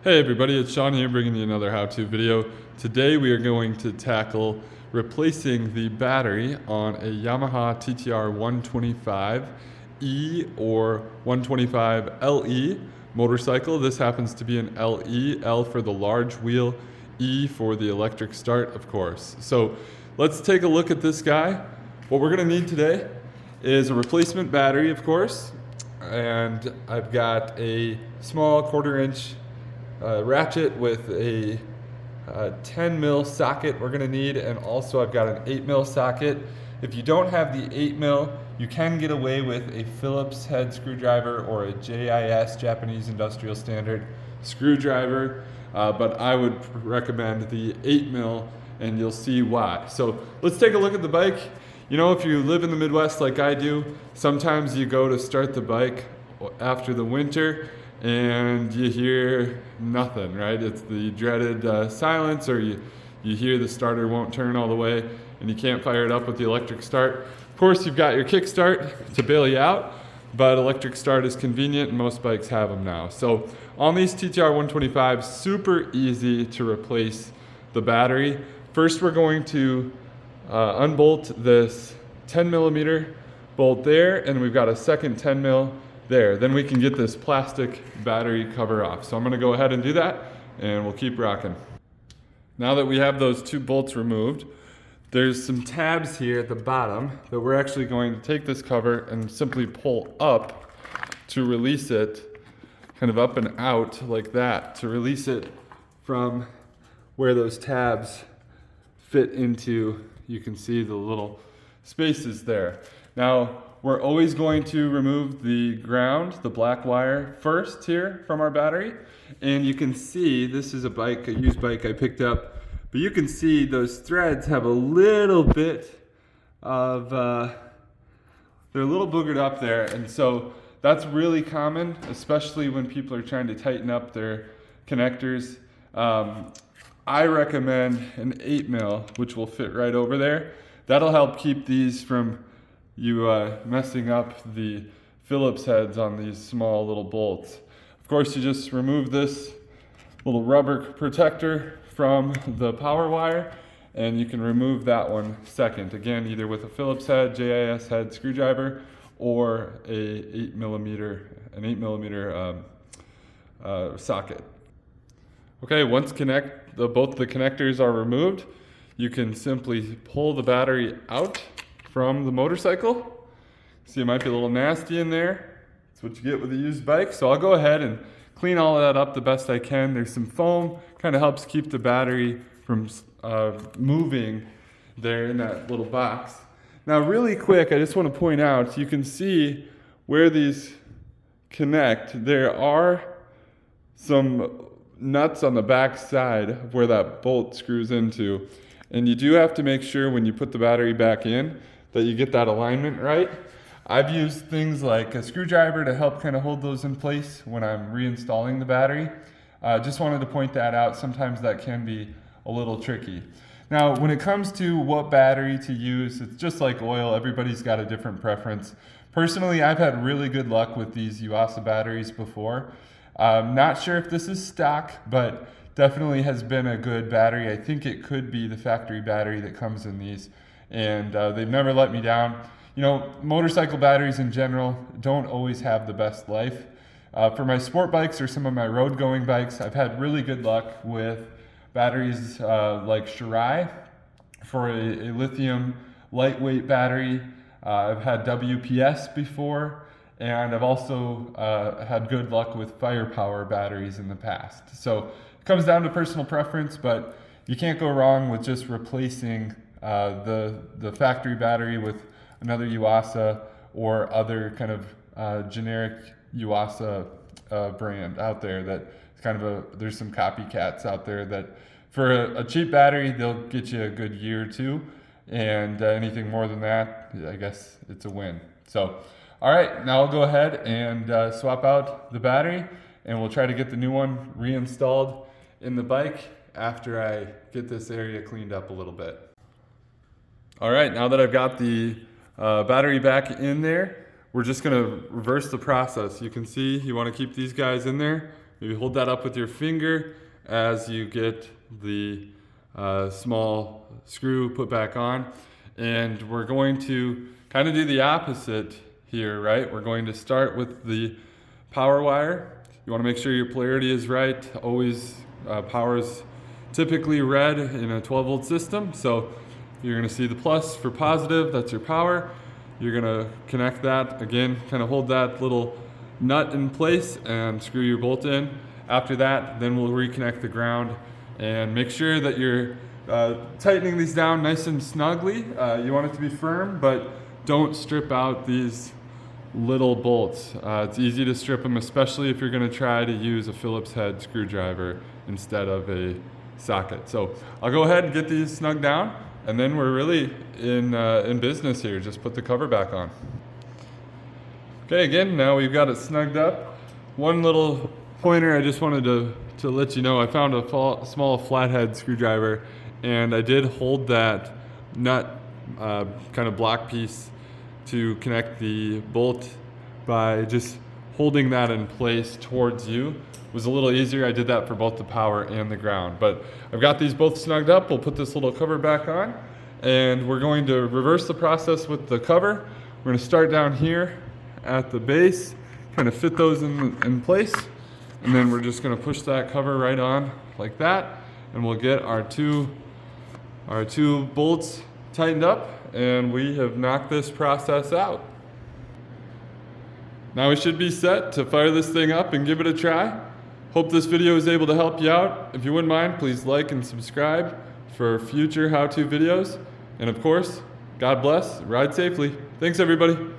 Hey everybody, it's Sean here bringing you another how-to video. Today we are going to tackle replacing the battery on a Yamaha TT-R125E or 125LE motorcycle. This happens to be an LE, L for the large wheel, E for the electric start, of course. So let's take a look at this guy. What we're going to need today is a replacement battery, of course, and I've got a small 1/4 inch ratchet with a 10 mil socket we're going to need, and also I've got an 8 mil socket. If you don't have the 8 mil, you can get away with a Phillips head screwdriver or a JIS, Japanese Industrial Standard screwdriver, but I would recommend the 8 mil, and you'll see why. So let's take a look at the bike. You know, if you live in the Midwest like I do, sometimes you go to start the bike after the winter and you hear nothing, right? It's the dreaded silence, or you hear the starter won't turn all the way and you can't fire it up with the electric start. Of course, you've got your kick start to bail you out, but electric start is convenient and most bikes have them now. So on these TT-R125s, super easy to replace the battery. First, we're going to unbolt this 10 millimeter bolt there, and we've got a second 10 mil there. Then we can get this plastic battery cover off. So I'm going to go ahead and do that, and we'll keep rocking. Now that we have those two bolts removed, there's some tabs here at the bottom that we're actually going to take this cover and simply pull up to release it, kind of up and out like that, to release it from where those tabs fit into. You can see the little spaces there. Now, we're always going to remove the ground, the black wire, first here from our battery. And you can see, this is a bike, a used bike I picked up, but you can see those threads have a little bit of, they're a little boogered up there. And so that's really common, especially when people are trying to tighten up their connectors. I recommend an 8 mil, which will fit right over there. That'll help keep these from you messing up the Phillips heads on these small little bolts. Of course, you just remove this little rubber protector from the power wire, and you can remove that one second. Again, either with a Phillips head, JIS head screwdriver, or an 8 millimeter socket. Okay, once both the connectors are removed, you can simply pull the battery out from the motorcycle. See, it might be a little nasty in there. That's what you get with a used bike. So I'll go ahead and clean all of that up the best I can. There's some foam, kind of helps keep the battery from moving there in that little box. Now, really quick, I just want to point out, you can see where these connect. There are some nuts on the back side where that bolt screws into. And you do have to make sure when you put the battery back in that you get that alignment right. I've used things like a screwdriver to help kind of hold those in place when I'm reinstalling the battery. Just wanted to point that out. Sometimes that can be a little tricky. Now, when it comes to what battery to use, it's just like oil. Everybody's got a different preference. Personally, I've had really good luck with these Yuasa batteries before. Not sure if this is stock, but definitely has been a good battery. I think it could be the factory battery that comes in these, and they've never let me down. You know, motorcycle batteries in general don't always have the best life. For my sport bikes or some of my road going bikes, I've had really good luck with batteries like Shirai for a lithium lightweight battery. I've had WPS before, and I've also had good luck with firepower batteries in the past. So it comes down to personal preference, but you can't go wrong with just replacing the factory battery with another Yuasa or other kind of generic Yuasa brand out there. That kind of there's some copycats out there that for a cheap battery, they'll get you a good year or two, and anything more than that, I guess it's a win. So, all right, now I'll go ahead and swap out the battery, and we'll try to get the new one reinstalled in the bike after I get this area cleaned up a little bit. All right, now that I've got the battery back in there, we're just gonna reverse the process. You can see you wanna keep these guys in there Maybe hold that up with your finger as you get the small screw put back on. And we're going to kind of do the opposite here, right? We're going to start with the power wire. You want to make sure your polarity is right. Always power is typically red in a 12-volt system. So you're going to see the plus for positive, that's your power. You're going to connect that, again, kind of hold that little nut in place and screw your bolt in. After that, then we'll reconnect the ground and make sure that you're tightening these down nice and snugly. You want it to be firm, but don't strip out these little bolts. It's easy to strip them, especially if you're going to try to use a Phillips head screwdriver instead of a socket. So I'll go ahead and get these snug down, and then we're really in business here. Just put the cover back on. Okay, again, now we've got it snugged up. One little pointer I just wanted to let you know, I found a small flathead screwdriver, and I did hold that nut kind of block piece to connect the bolt by just holding that in place towards you. It was a little easier. I did that for both the power and the ground. But I've got these both snugged up. We'll put this little cover back on, and we're going to reverse the process with the cover. We're going to start down here at the base, kind of fit those in place, and then we're just going to push that cover right on like that, and we'll get our two bolts tightened up, and we have knocked this process out. Now we should be set to fire this thing up and give it a try. Hope this video was able to help you out. If you wouldn't mind, please like and subscribe for future how-to videos. And of course, God bless, ride safely. Thanks everybody.